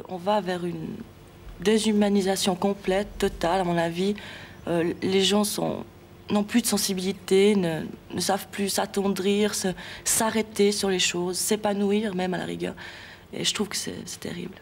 On va vers une déshumanisation complète, totale, à mon avis. Les gens n'ont plus de sensibilité, ne savent plus s'attendrir, s'arrêter sur les choses, s'épanouir même à la rigueur. Et je trouve que c'est terrible.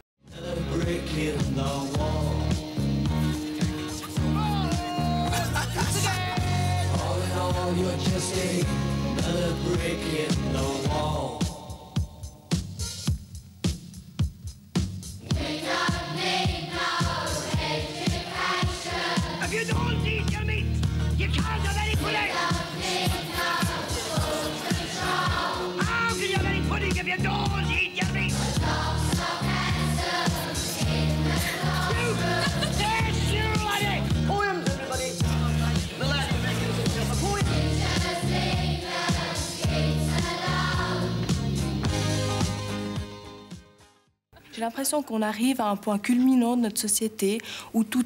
J'ai l'impression qu'on arrive à un point culminant de notre société où tout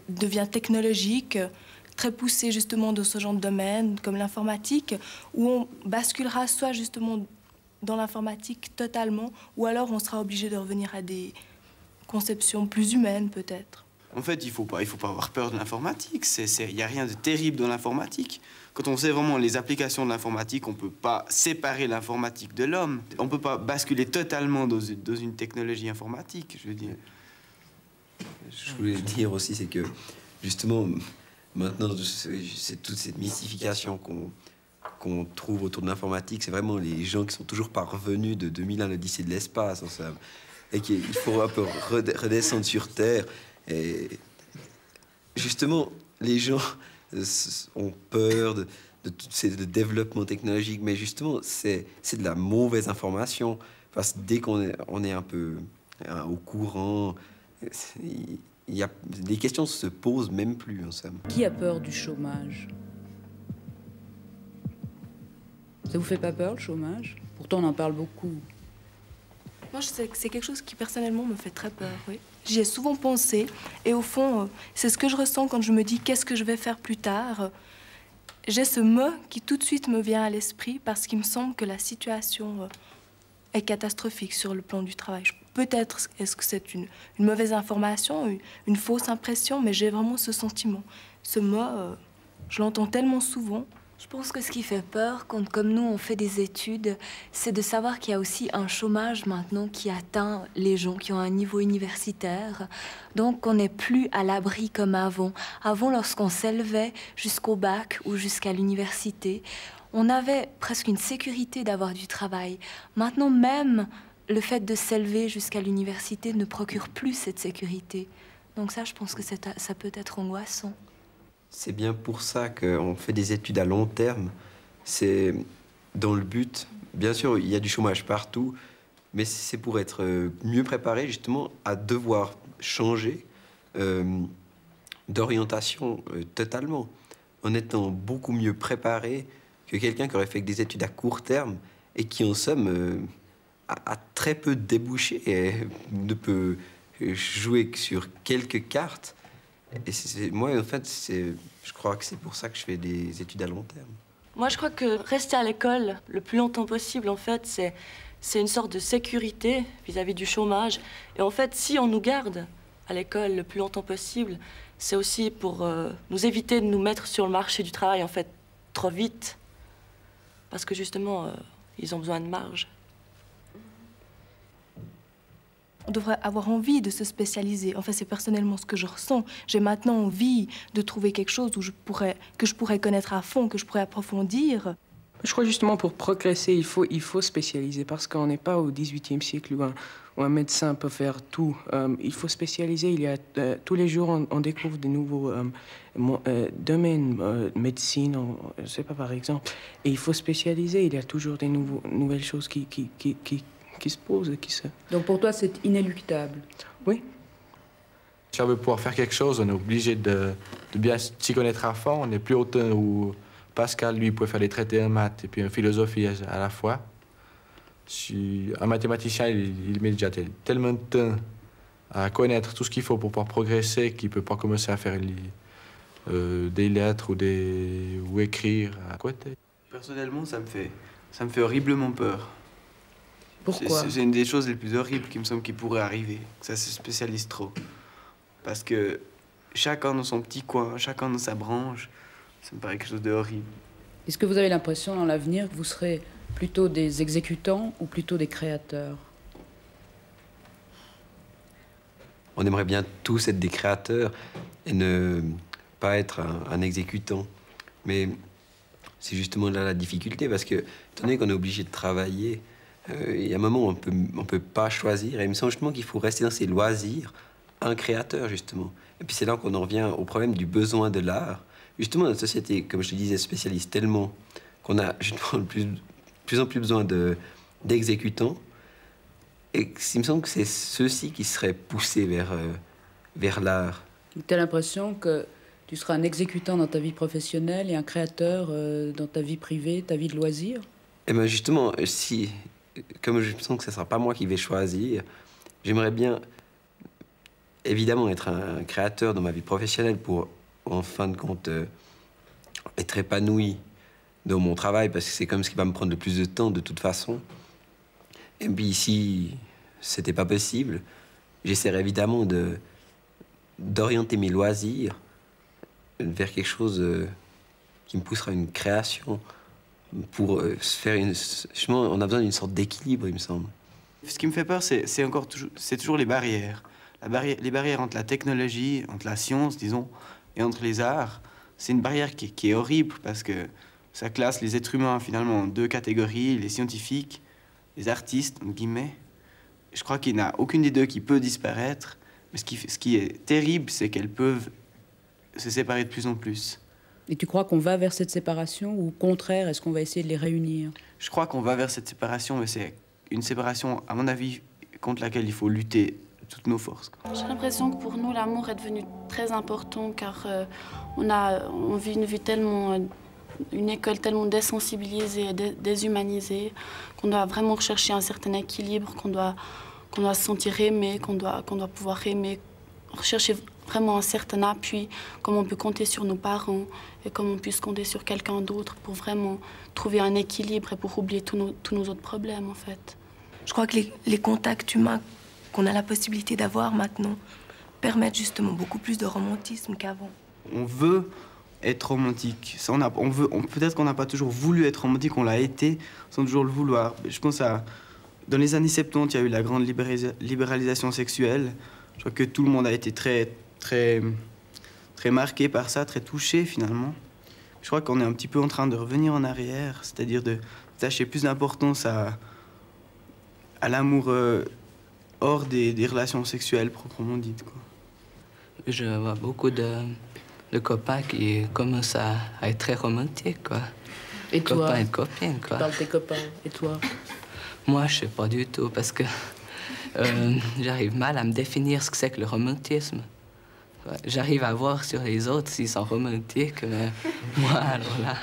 devient technologique, très poussé justement dans ce genre de domaine, comme l'informatique, où on basculera soit justement dans l'informatique totalement, ou alors on sera obligé de revenir à des conceptions plus humaines peut-être. En fait, il faut pas avoir peur de l'informatique. Il n'y a rien de terrible dans l'informatique. Quand on sait vraiment les applications de l'informatique, on ne peut pas séparer l'informatique de l'homme. On ne peut pas basculer totalement dans une technologie informatique, je veux dire. Je voulais dire aussi, c'est que, justement, maintenant, c'est toute cette mystification qu'on trouve autour de l'informatique, c'est vraiment les gens qui sont toujours parvenus de 2001, l'Odyssée de l'espace, et qu'il faut un peu redescendre sur Terre. Et justement, les gens ont peur de tout ce développement technologique, mais justement, c'est de la mauvaise information. Parce que dès qu'on est un peu au courant, les questions se posent même plus, en somme. Qui a peur du chômage? Ça vous fait pas peur, le chômage? Pourtant, on en parle beaucoup. Moi, je sais que c'est quelque chose qui, personnellement, me fait très peur, oui. J'y ai souvent pensé, et au fond, c'est ce que je ressens quand je me dis « qu'est-ce que je vais faire plus tard ?» J'ai ce mot qui tout de suite me vient à l'esprit parce qu'il me semble que la situation est catastrophique sur le plan du travail. Peut-être est-ce que c'est une mauvaise information, une fausse impression, mais j'ai vraiment ce sentiment. Ce mot, je l'entends tellement souvent. Je pense que ce qui fait peur, quand comme nous on fait des études, c'est de savoir qu'il y a aussi un chômage maintenant qui atteint les gens qui ont un niveau universitaire. Donc on n'est plus à l'abri comme avant. Avant, lorsqu'on s'élevait jusqu'au bac ou jusqu'à l'université, on avait presque une sécurité d'avoir du travail. Maintenant même, le fait de s'élever jusqu'à l'université ne procure plus cette sécurité. Donc ça, je pense que ça peut être angoissant. C'est bien pour ça qu'on fait des études à long terme. C'est dans le but, bien sûr, il y a du chômage partout, mais c'est pour être mieux préparé justement à devoir changer d'orientation totalement, en étant beaucoup mieux préparé que quelqu'un qui aurait fait des études à court terme et qui, en somme, a très peu de débouchés et ne peut jouer que sur quelques cartes. Et moi, en fait, je crois que c'est pour ça que je fais des études à long terme. Moi, je crois que rester à l'école le plus longtemps possible, en fait, c'est une sorte de sécurité vis-à-vis du chômage. Et en fait, si on nous garde à l'école le plus longtemps possible, c'est aussi pour nous éviter de nous mettre sur le marché du travail, en fait, trop vite. Parce que, justement, ils ont besoin de marge. On devrait avoir envie de se spécialiser. Enfin, c'est personnellement ce que je ressens. J'ai maintenant envie de trouver quelque chose que je pourrais connaître à fond, que je pourrais approfondir. Je crois justement pour progresser, il faut spécialiser parce qu'on n'est pas au XVIIIe siècle où un médecin peut faire tout. Il faut spécialiser. Tous les jours, on découvre de nouveaux domaines, médecine, je sais pas par exemple. Et il faut spécialiser. Il y a toujours des nouvelles choses qui se posent. Donc pour toi, c'est inéluctable? Oui. Si on veut pouvoir faire quelque chose, on est obligé de bien s'y connaître à fond. On n'est plus au temps où Pascal, lui, pouvait faire des traités en maths et puis en philosophie à la fois. Un mathématicien, il met déjà tellement de temps à connaître tout ce qu'il faut pour pouvoir progresser qu'il ne peut pas commencer à faire des lettres ou écrire à côté. Personnellement, ça me fait horriblement peur. Pourquoi? C'est une des choses les plus horribles qui me semble qui pourrait arriver. Ça se spécialise trop. Parce que chacun dans son petit coin, chacun dans sa branche, ça me paraît quelque chose de horrible. Est-ce que vous avez l'impression dans l'avenir que vous serez plutôt des exécutants ou plutôt des créateurs? On aimerait bien tous être des créateurs et ne pas être un exécutant. Mais c'est justement là la difficulté, parce que, étant donné qu'on est obligé de travailler, il y a un moment où on peut pas choisir. Et il me semble justement qu'il faut rester dans ses loisirs, un créateur, justement. Et puis c'est là qu'on en revient au problème du besoin de l'art. Justement, notre société, comme je te disais, spécialise tellement qu'on a justement de plus en plus besoin d'exécutants. Et il me semble que c'est ceux-ci qui seraient poussés vers l'art. Tu as l'impression que tu seras un exécutant dans ta vie professionnelle et un créateur dans ta vie privée, ta vie de loisir? Eh bien justement, si, comme je sens que ce ne sera pas moi qui vais choisir, j'aimerais bien évidemment être un créateur dans ma vie professionnelle pour, en fin de compte, être épanoui dans mon travail, parce que c'est comme ce qui va me prendre le plus de temps de toute façon. Et puis si c'était pas possible, j'essaierais évidemment d'orienter mes loisirs vers quelque chose qui me poussera à une création pour se faire justement, on a besoin d'une sorte d'équilibre, il me semble. Ce qui me fait peur, c'est toujours les barrières. Les barrières entre la technologie, entre la science, disons, et entre les arts. C'est une barrière qui est horrible, parce que ça classe les êtres humains finalement en deux catégories, les scientifiques, les artistes, entre guillemets. Je crois qu'il n'y en a aucune des deux qui peut disparaître, mais ce qui est terrible, c'est qu'elles peuvent se séparer de plus en plus. Et tu crois qu'on va vers cette séparation, ou au contraire, est-ce qu'on va essayer de les réunir? Je crois qu'on va vers cette séparation, mais c'est une séparation, à mon avis, contre laquelle il faut lutter de toutes nos forces. J'ai l'impression que pour nous, l'amour est devenu très important, car on vit une vie tellement... une école tellement désensibilisée et déshumanisée, qu'on doit vraiment rechercher un certain équilibre, qu'on doit se sentir aimé, qu'on doit pouvoir aimer, rechercher vraiment un certain appui, comme on peut compter sur nos parents et comme on puisse compter sur quelqu'un d'autre pour vraiment trouver un équilibre et pour oublier tous nos autres problèmes, en fait. Je crois que les contacts humains qu'on a la possibilité d'avoir maintenant permettent justement beaucoup plus de romantisme qu'avant. On veut être romantique. Peut-être qu'on n'a pas toujours voulu être romantique, on l'a été sans toujours le vouloir. Je pense dans les années 70, il y a eu la grande libéralisation sexuelle. Je crois que tout le monde a été très marqué par ça, très touché finalement. Je crois qu'on est un petit peu en train de revenir en arrière, c'est-à-dire de attacher plus d'importance à l'amour hors des relations sexuelles proprement dites, quoi. Je vois beaucoup de copains qui commencent à être très romantiques, quoi. Et toi? Copains et copines, quoi. Tu parles de tes copains. Et toi? Moi, je sais pas du tout, parce que j'arrive mal à me définir ce que c'est que le romantisme. J'arrive à voir sur les autres s'ils sont romantiques, mais moi, alors là...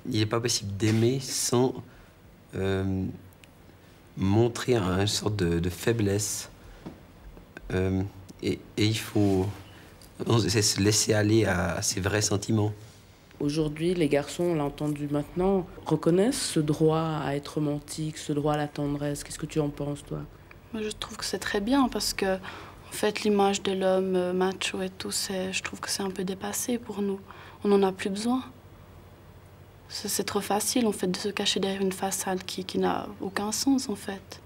Il n'est pas possible d'aimer sans montrer une sorte de faiblesse. Et il faut se laisser aller à ses vrais sentiments. Aujourd'hui, les garçons, on l'a entendu maintenant, reconnaissent ce droit à être romantique, ce droit à la tendresse. Qu'est-ce que tu en penses, toi? Moi, je trouve que c'est très bien, parce que, en fait, l'image de l'homme macho et tout, je trouve que c'est un peu dépassé pour nous. On n'en a plus besoin. C'est trop facile, en fait, de se cacher derrière une façade qui n'a aucun sens, en fait.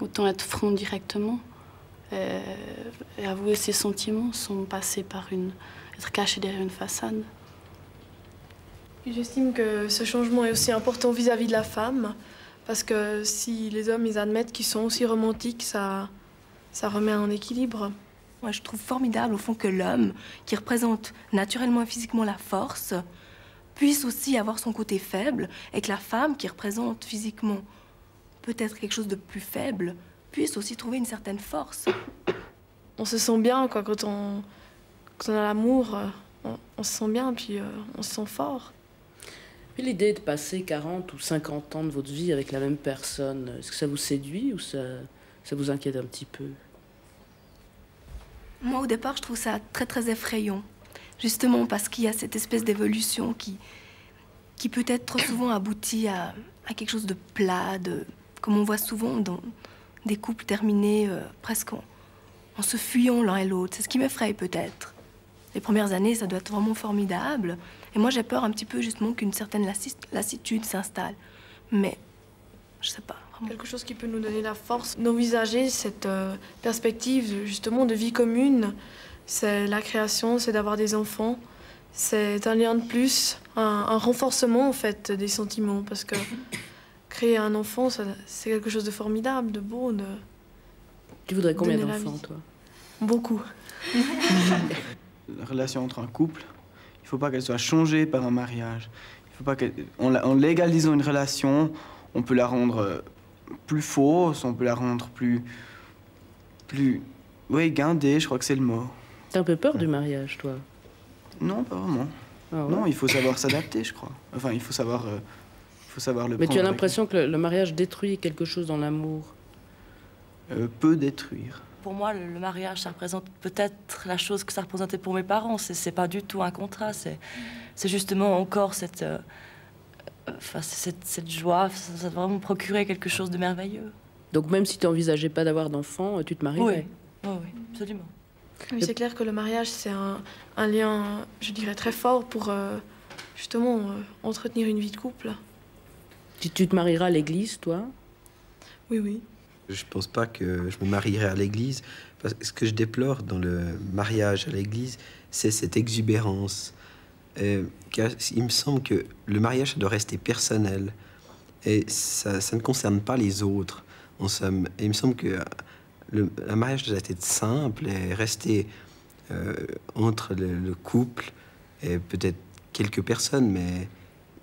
Autant être franc directement et avouer ses sentiments sans passer par être caché derrière une façade. J'estime que ce changement est aussi important vis-à-vis de la femme, parce que si les hommes ils admettent qu'ils sont aussi romantiques, ça remet en équilibre. Moi, je trouve formidable, au fond, que l'homme, qui représente naturellement et physiquement la force, puisse aussi avoir son côté faible, et que la femme, qui représente physiquement peut-être quelque chose de plus faible, puisse aussi trouver une certaine force. On se sent bien, quoi, quand on a l'amour, on se sent bien, puis on se sent fort. Puis l'idée de passer 40 ou 50 ans de votre vie avec la même personne, est-ce que ça vous séduit ou ça vous inquiète un petit peu? Moi, au départ, je trouve ça très, très effrayant. Justement parce qu'il y a cette espèce d'évolution qui peut-être trop souvent aboutit à quelque chose de plat, comme on voit souvent dans des couples terminés presque en se fuyant l'un et l'autre. C'est ce qui m'effraie peut-être. Les premières années, ça doit être vraiment formidable. Et moi, j'ai peur un petit peu justement qu'une certaine lassitude s'installe. Mais, je sais pas. Vraiment. Quelque chose qui peut nous donner la force d'envisager cette perspective justement de vie commune, c'est la création, c'est d'avoir des enfants. C'est un lien de plus, un renforcement en fait des sentiments. Parce que créer un enfant, c'est quelque chose de formidable, de beau. Tu voudrais combien d'enfants, toi? Beaucoup. La relation entre un couple, il ne faut pas qu'elle soit changée par un mariage. Il faut pas en légalisant une relation, on peut la rendre plus fausse, on peut la rendre plus guindée, je crois que c'est le mot. T'as un peu peur du mariage, toi? Non, pas vraiment. Ah ouais? Non, il faut savoir s'adapter, je crois. Enfin, il faut savoir le Mais prendre tu as l'impression que le mariage détruit quelque chose dans l'amour? Peut détruire. Pour moi, le mariage, ça représente peut-être la chose que ça représentait pour mes parents. C'est pas du tout un contrat. C'est justement encore cette joie. Ça doit vraiment procurer quelque chose de merveilleux. Donc même si tu n'envisageais pas d'avoir d'enfants, tu te marierais? Oui, absolument. Oui, c'est clair que le mariage, c'est un lien, je dirais, très fort pour justement entretenir une vie de couple. Tu te marieras à l'église, toi? Oui, oui. Je pense pas que je me marierai à l'église. Parce que ce que je déplore dans le mariage à l'église, c'est cette exubérance. Car il me semble que le mariage, ça doit rester personnel. Et ça ne concerne pas les autres, en somme. Et il me semble que le mariage doit être simple et rester entre le couple et peut-être quelques personnes, mais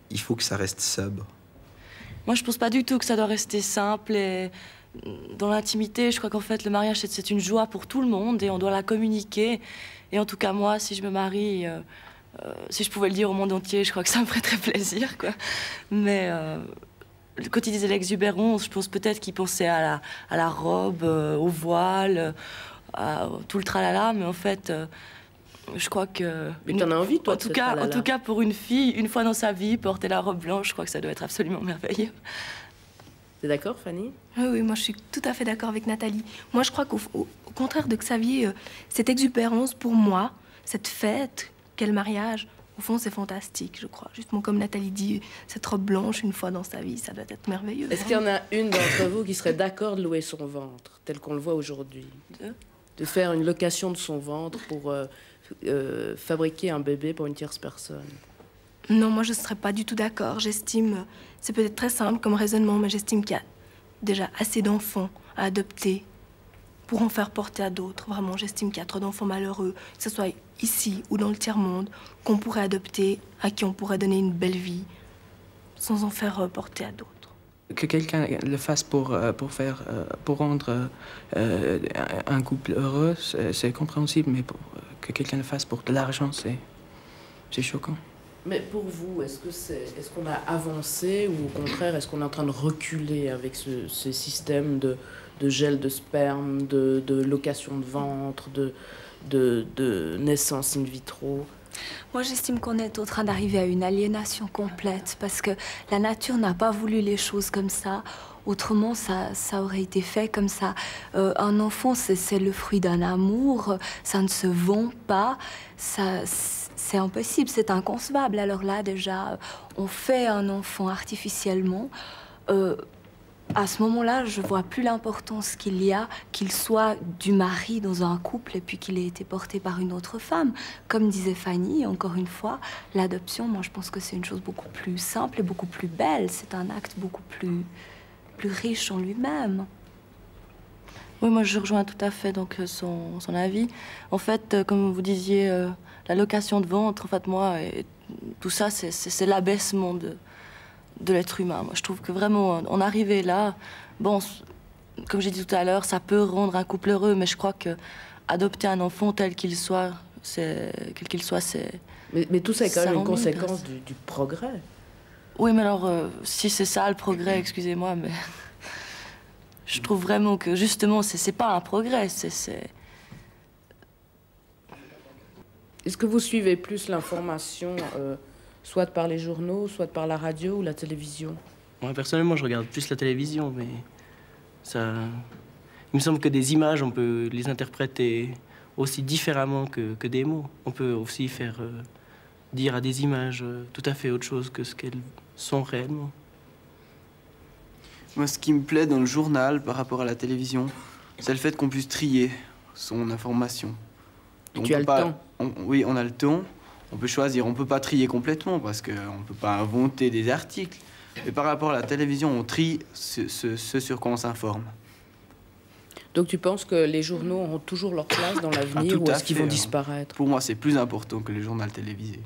il faut que ça reste sobre. Moi, je pense pas du tout que ça doit rester simple et dans l'intimité. Je crois qu'en fait, le mariage, c'est une joie pour tout le monde et on doit la communiquer. Et en tout cas, moi, si je me marie, si je pouvais le dire au monde entier, je crois que ça me ferait très plaisir, quoi. Mais quand il disait l'exubérance, je pense peut-être qu'il pensait à la robe, au voile, à tout le tralala, mais en fait, je crois que... Mais t'en as envie, toi, en tout cas, pour une fille, une fois dans sa vie, porter la robe blanche, je crois que ça doit être absolument merveilleux. T'es d'accord, Fanny? Oui, moi je suis tout à fait d'accord avec Nathalie. Moi je crois qu'au contraire de Xavier, cette exubérance pour moi, cette fête qu'est le mariage, au fond c'est fantastique, je crois. Justement comme Nathalie dit, cette robe blanche une fois dans sa vie, ça doit être merveilleux. Est-ce qu'il y en a une d'entre vous qui serait d'accord de louer son ventre, tel qu'on le voit aujourd'hui? De faire une location de son ventre pour fabriquer un bébé pour une tierce personne? Non, moi je ne serais pas du tout d'accord. J'estime, c'est peut-être très simple comme raisonnement, mais j'estime qu'il y a déjà assez d'enfants à adopter pour en faire porter à d'autres. Vraiment, j'estime qu'il y a trop d'enfants malheureux, que ce soit ici ou dans le tiers-monde, qu'on pourrait adopter, à qui on pourrait donner une belle vie, sans en faire porter à d'autres. Que quelqu'un le fasse pour rendre un couple heureux, c'est compréhensible, mais que quelqu'un le fasse pour de l'argent, c'est choquant. Mais pour vous, est-ce qu'on a avancé ou au contraire, est-ce qu'on est en train de reculer avec ce système de gel de sperme, de location de ventre, de naissance in vitro? Moi, j'estime qu'on est en train d'arriver à une aliénation complète parce que la nature n'a pas voulu les choses comme ça. Autrement, ça aurait été fait comme ça. Un enfant, c'est le fruit d'un amour, ça ne se vend pas, c'est impossible, c'est inconcevable. Alors là, déjà, on fait un enfant artificiellement. À ce moment-là, je vois plus l'importance qu'il y a qu'il soit du mari dans un couple et puis qu'il ait été porté par une autre femme. Comme disait Fanny, encore une fois, l'adoption, moi, je pense que c'est une chose beaucoup plus simple et beaucoup plus belle. C'est un acte beaucoup plus riche en lui-même. Oui, moi, je rejoins tout à fait donc son avis. En fait, comme vous disiez, la location de ventre, en fait, moi, tout ça, c'est l'abaissement de l'être humain. Moi, je trouve que vraiment, en arriver là, bon, comme j'ai dit tout à l'heure, ça peut rendre un couple heureux, mais je crois que adopter un enfant tel qu'il soit, quel qu'il soit, c'est... Mais tout ça est quand même une conséquence du progrès. Oui, mais alors, si c'est ça le progrès, excusez-moi, mais je trouve vraiment que justement, c'est pas un progrès, Est-ce que vous suivez plus l'information soit par les journaux, soit par la radio ou la télévision? Moi, personnellement, je regarde plus la télévision, mais ça... Il me semble que des images, on peut les interpréter aussi différemment que des mots. On peut aussi faire dire à des images tout à fait autre chose que ce qu'elles sont réellement. Moi, ce qui me plaît dans le journal par rapport à la télévision, c'est le fait qu'on puisse trier son information. Et tu as le temps. Oui, on a le temps. On peut choisir. On ne peut pas trier complètement parce qu'on ne peut pas inventer des articles. Mais par rapport à la télévision, on trie ce sur quoi on s'informe. Donc tu penses que les journaux auront toujours leur place dans l'avenir ou est-ce qu'ils vont disparaître? Pour moi, c'est plus important que les journaux télévisés.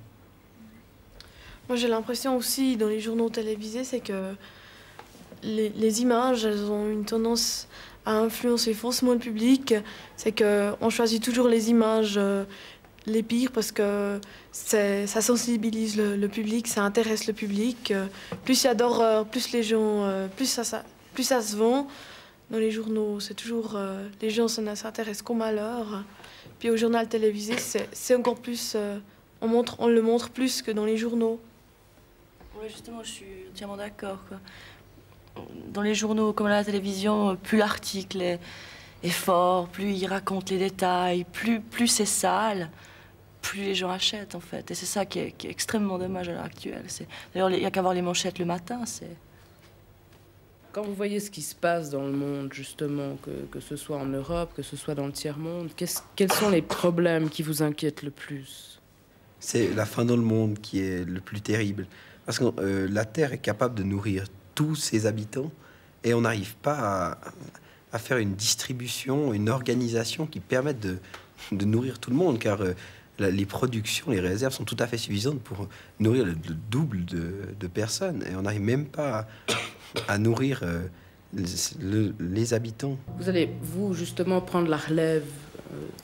Moi, j'ai l'impression aussi, dans les journaux télévisés, c'est que les images, elles ont une tendance à influencer forcément le public. C'est qu'on choisit toujours les images les pires parce que ça sensibilise le public, ça intéresse le public. Plus il y a d'horreur, plus les gens, plus ça se vend. Dans les journaux, c'est toujours les gens ne s'intéressent qu'au malheur. Puis au journal télévisé, c'est encore plus, on le montre plus que dans les journaux. Oui, justement, je suis entièrement d'accord. Dans les journaux comme à la télévision, plus l'article est fort, plus il raconte les détails, plus c'est sale, plus les gens achètent en fait. Et c'est ça qui est extrêmement dommage à l'heure actuelle. D'ailleurs, il n'y a qu'à voir les manchettes le matin. Quand vous voyez ce qui se passe dans le monde, justement, que ce soit en Europe, que ce soit dans le tiers-monde, quels sont les problèmes qui vous inquiètent le plus? C'est la faim dans le monde qui est le plus terrible. Parce que la Terre est capable de nourrir tous ses habitants et on n'arrive pas à faire une distribution, une organisation qui permette de nourrir tout le monde, car les productions, les réserves sont tout à fait suffisantes pour nourrir le double de personnes et on n'arrive même pas à nourrir les habitants. Vous allez, vous, justement, prendre la relève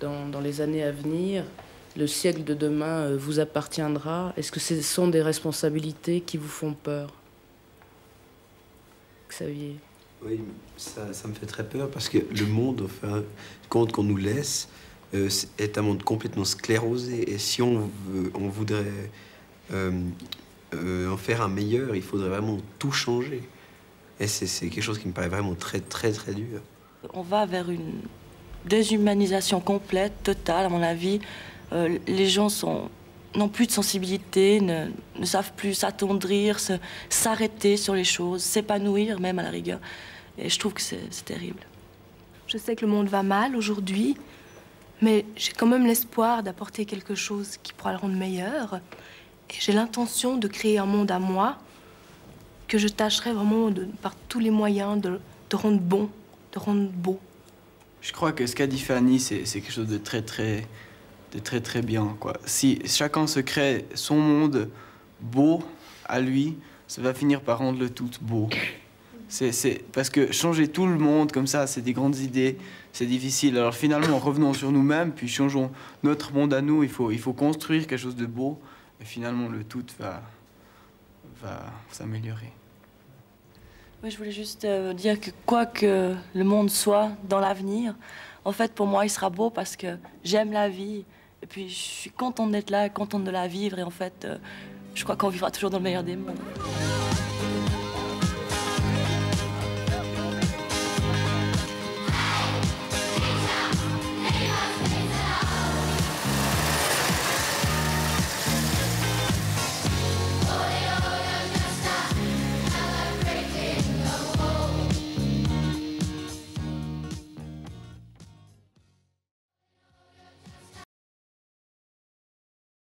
dans les années à venir. Le siècle de demain vous appartiendra. Est-ce que ce sont des responsabilités qui vous font peur, Xavier? Oui, ça me fait très peur parce que le monde, enfin, compte qu'on nous laisse, est un monde complètement sclérosé. Et si on voudrait en faire un meilleur, il faudrait vraiment tout changer. Et c'est quelque chose qui me paraît vraiment très, très, très dur. On va vers une déshumanisation complète, totale, à mon avis. Les gens n'ont plus de sensibilité, ne savent plus s'attendrir, s'arrêter sur les choses, s'épanouir même à la rigueur. Et je trouve que c'est terrible. Je sais que le monde va mal aujourd'hui, mais j'ai quand même l'espoir d'apporter quelque chose qui pourra le rendre meilleur. Et j'ai l'intention de créer un monde à moi que je tâcherai vraiment par tous les moyens de rendre bon, de rendre beau. Je crois que ce qu'a dit Fanny, c'est quelque chose de très, très bien, quoi. Si chacun se crée son monde beau à lui, ça va finir par rendre le tout beau. C'est parce que changer tout le monde comme ça, c'est des grandes idées, c'est difficile. Alors finalement, revenons sur nous-mêmes, puis changeons notre monde à nous. Il faut construire quelque chose de beau, et finalement le tout va s'améliorer. Oui, je voulais juste dire que quoi que le monde soit dans l'avenir, en fait, pour moi, il sera beau parce que j'aime la vie. Et puis, je suis contente d'être là, contente de la vivre. Et en fait, je crois qu'on vivra toujours dans le meilleur des mondes.